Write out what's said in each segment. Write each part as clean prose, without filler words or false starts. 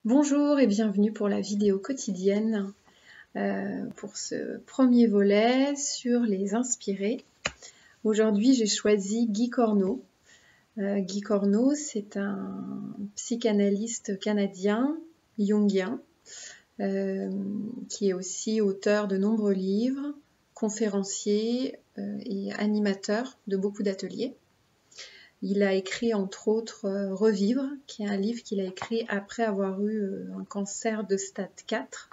Bonjour et bienvenue pour la vidéo quotidienne pour ce premier volet sur les inspirés. Aujourd'hui, j'ai choisi Guy Corneau. Guy Corneau, c'est un psychanalyste canadien, jungien, qui est aussi auteur de nombreux livres, conférencier et animateur de beaucoup d'ateliers. Il a écrit entre autres Revivre, qui est un livre qu'il a écrit après avoir eu un cancer de stade 4.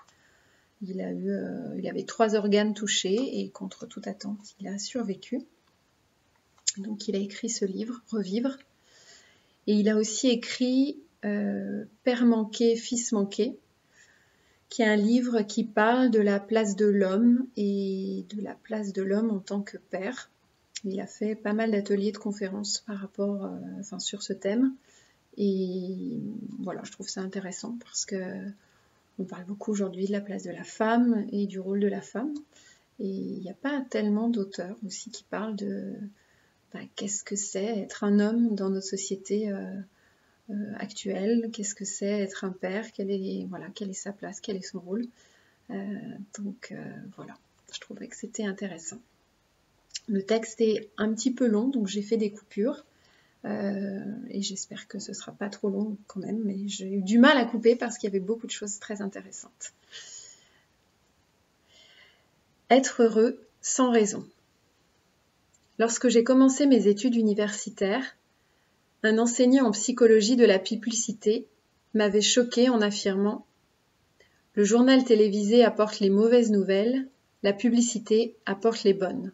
Il avait 3 organes touchés et contre toute attente, il a survécu. Donc il a écrit ce livre, Revivre. Et il a aussi écrit Père manqué, fils manqué, qui est un livre qui parle de la place de l'homme et de la place de l'homme en tant que père. Il a fait pas mal d'ateliers de conférences par rapport, sur ce thème. Et voilà, je trouve ça intéressant parce que on parle beaucoup aujourd'hui de la place de la femme et du rôle de la femme. Et il n'y a pas tellement d'auteurs aussi qui parlent de qu'est-ce que c'est être un homme dans notre société actuelle, qu'est-ce que c'est être un père, quelle est sa place, quel est son rôle. Voilà, je trouvais que c'était intéressant. Le texte est un petit peu long, donc j'ai fait des coupures. Et j'espère que ce ne sera pas trop long quand même, mais j'ai eu du mal à couper parce qu'il y avait beaucoup de choses très intéressantes. Être heureux sans raison. Lorsque j'ai commencé mes études universitaires, un enseignant en psychologie de la publicité m'avait choqué en affirmant « Le journal télévisé apporte les mauvaises nouvelles, la publicité apporte les bonnes ».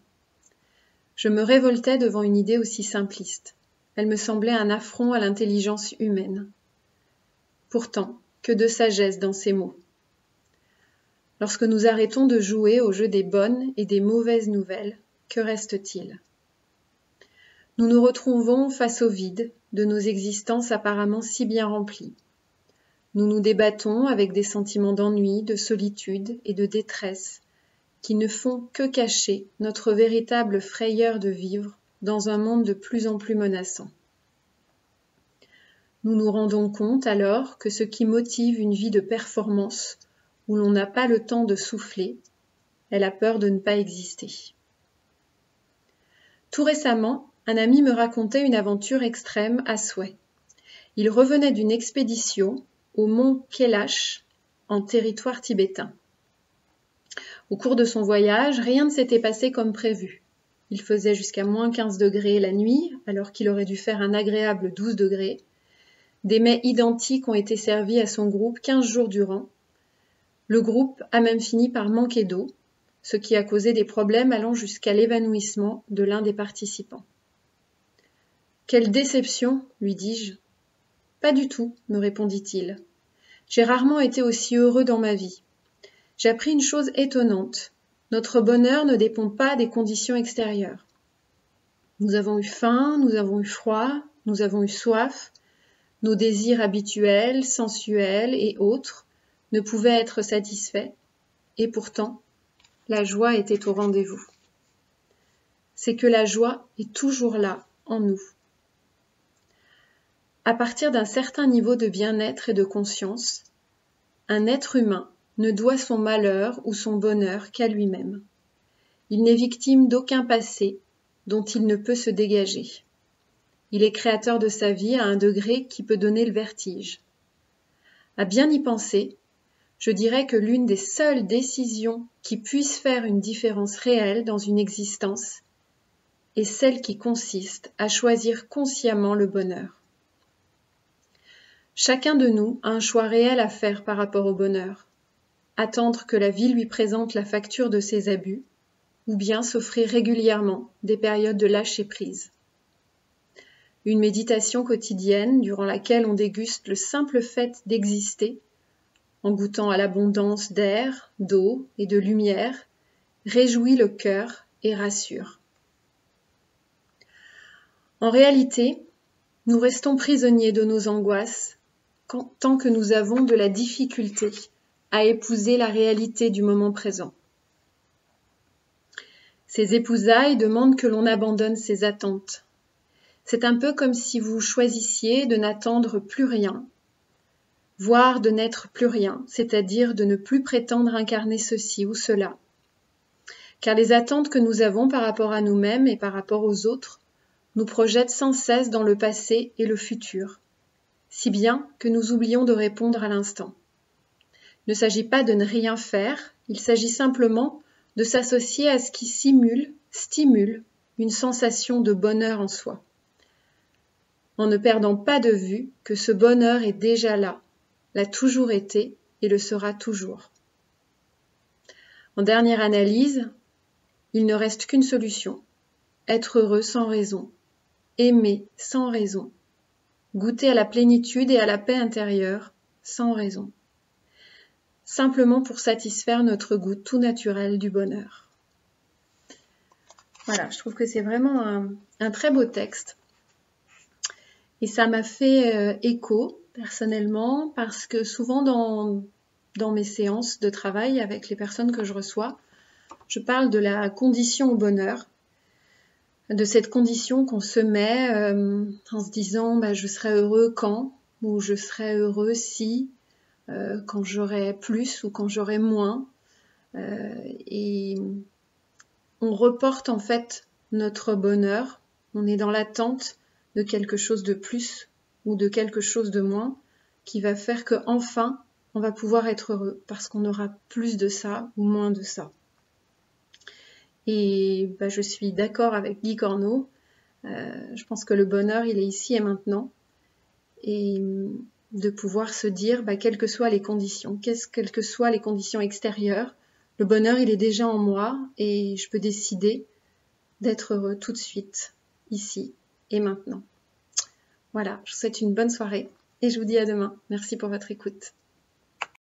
Je me révoltais devant une idée aussi simpliste. Elle me semblait un affront à l'intelligence humaine. Pourtant, que de sagesse dans ces mots. Lorsque nous arrêtons de jouer au jeu des bonnes et des mauvaises nouvelles, que reste-t-il ? Nous nous retrouvons face au vide de nos existences apparemment si bien remplies. Nous nous débattons avec des sentiments d'ennui, de solitude et de détresse qui ne font que cacher notre véritable frayeur de vivre dans un monde de plus en plus menaçant. Nous nous rendons compte alors que ce qui motive une vie de performance, où l'on n'a pas le temps de souffler, est la peur de ne pas exister. Tout récemment, un ami me racontait une aventure extrême à souhait. Il revenait d'une expédition au mont Kailash, en territoire tibétain. Au cours de son voyage, rien ne s'était passé comme prévu. Il faisait jusqu'à moins 15 degrés la nuit, alors qu'il aurait dû faire un agréable 12 degrés. Des mets identiques ont été servis à son groupe 15 jours durant. Le groupe a même fini par manquer d'eau, ce qui a causé des problèmes allant jusqu'à l'évanouissement de l'un des participants. « Quelle déception, lui dis-je. »« Pas du tout, me répondit-il. J'ai rarement été aussi heureux dans ma vie. J'ai appris une chose étonnante. Notre bonheur ne dépend pas des conditions extérieures. Nous avons eu faim, nous avons eu froid, nous avons eu soif. Nos désirs habituels, sensuels et autres ne pouvaient être satisfaits. Et pourtant, la joie était au rendez-vous. C'est que la joie est toujours là, en nous. À partir d'un certain niveau de bien-être et de conscience, un être humain ne doit son malheur ou son bonheur qu'à lui-même. Il n'est victime d'aucun passé dont il ne peut se dégager. Il est créateur de sa vie à un degré qui peut donner le vertige. À bien y penser, je dirais que l'une des seules décisions qui puissent faire une différence réelle dans une existence est celle qui consiste à choisir consciemment le bonheur. Chacun de nous a un choix réel à faire par rapport au bonheur. Attendre que la vie lui présente la facture de ses abus, ou bien s'offrir régulièrement des périodes de lâcher-prise. Une méditation quotidienne durant laquelle on déguste le simple fait d'exister, en goûtant à l'abondance d'air, d'eau et de lumière, réjouit le cœur et rassure. En réalité, nous restons prisonniers de nos angoisses tant que nous avons de la difficulté à épouser la réalité du moment présent. Ces épousailles demandent que l'on abandonne ses attentes. C'est un peu comme si vous choisissiez de n'attendre plus rien, voire de n'être plus rien, c'est-à-dire de ne plus prétendre incarner ceci ou cela. Car les attentes que nous avons par rapport à nous-mêmes et par rapport aux autres nous projettent sans cesse dans le passé et le futur, si bien que nous oublions de répondre à l'instant. Il ne s'agit pas de ne rien faire, il s'agit simplement de s'associer à ce qui stimule une sensation de bonheur en soi, en ne perdant pas de vue que ce bonheur est déjà là, l'a toujours été et le sera toujours. En dernière analyse, il ne reste qu'une solution, être heureux sans raison, aimer sans raison, goûter à la plénitude et à la paix intérieure sans raison, simplement pour satisfaire notre goût tout naturel du bonheur. Voilà, je trouve que c'est vraiment un très beau texte. Et ça m'a fait écho, personnellement, parce que souvent dans mes séances de travail avec les personnes que je reçois, je parle de la condition au bonheur, de cette condition qu'on se met en se disant je serai heureux quand, ou je serai heureux si, quand j'aurai plus ou quand j'aurai moins. Et on reporte en fait notre bonheur, on est dans l'attente de quelque chose de plus ou de quelque chose de moins qui va faire que enfin on va pouvoir être heureux parce qu'on aura plus de ça ou moins de ça. Et je suis d'accord avec Guy Corneau, je pense que le bonheur il est ici et maintenant, et de pouvoir se dire quelles que soient les conditions, quelles que soient les conditions extérieures, le bonheur il est déjà en moi et je peux décider d'être heureux tout de suite, ici et maintenant. Voilà, je vous souhaite une bonne soirée et je vous dis à demain. Merci pour votre écoute.